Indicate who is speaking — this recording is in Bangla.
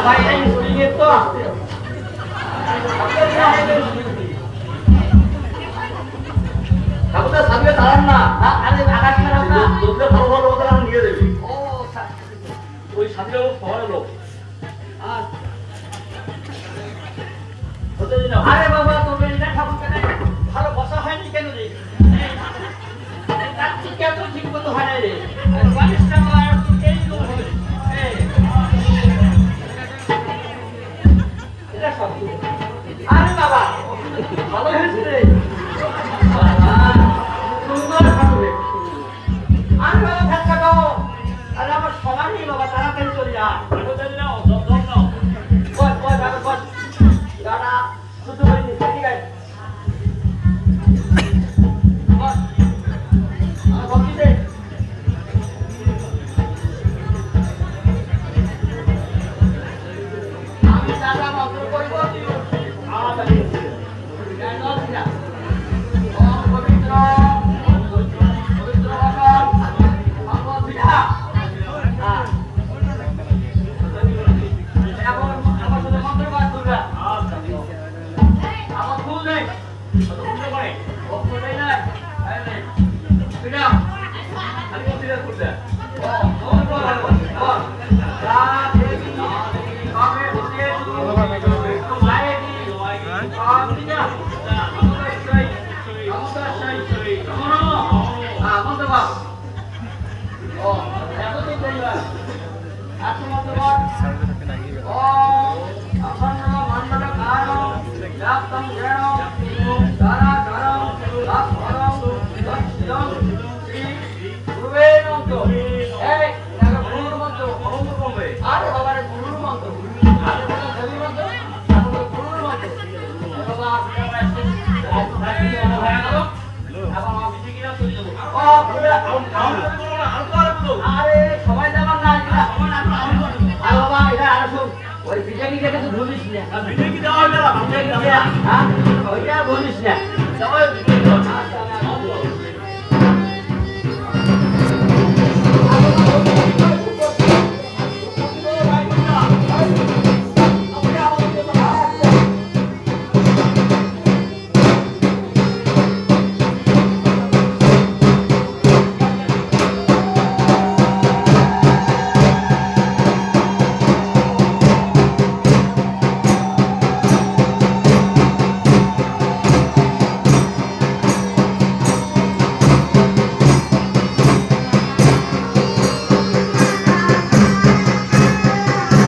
Speaker 1: ভাই এই শুনিয়ে তো ঠাকুরদা সামনে দাঁড়ান না। আরে আকাশ মেরাও না, দুধে ভালো ভালো ওদের আমি নিয়ে দেবি। ও ওই সামনে শহরের লোক। আরে বাবা তোদের এটা ঠাকুর কেন ভালো বসা হয়নি কেন রে? কেন ঠিক মতো হয় না রে? বালিশটা আর এই লোক এটা সব আরে বাবা ভালো হয়েছে রে। সুন্দর ঠাকুর। আরে বাবা ধাক্কা দাও। আরে আমার সময় নেই বাবা, তাড়াতাড়ি চলে যা। বস বস আগে বস। দাদা শুধু বলিনি ঠিক আছে। বস বসি দে। আমি দাদা মন্ত্র করব পবিত্র পবিত্র ভগবান বিধা। এখন আমার সাথে মন্ত্র পাঠ করবে। আমার ভুল নেই, মন্ত্র করে ভক্ত নেই নাই বিধা। আমি মন্ত্র করতে মন্ত্র করবো। রাত দেবী কামে বসে মায়েরি আমিনা আমদাই আমদাই শোনো মন্ত্র পাঠ। ও এতদিন দেইবা এত মন্ত্র পাঠ। ও অখণ্ড মণ্ডল কারণ ব্যাপ্তং জ্ঞান দ্বারা ধরম ধরম দক্ষিণং শ্রী গুরুবে নমঃ। এই নাকি গুরুর মন্ত্র অহংকার করবে। আরে বাবা রে গুরুর মন্ত্র। আরে বলো দেবী মন্ত্র, এখন গুরুর মন্ত্র। বাবা আরে সবাই যাবার না। আরে বাবা এটা আর শুন, ওই বিজেপি দেখে তো ভুলিস না। বিজেপি দেওয়া হবে না, ওইটা ভুলিস না।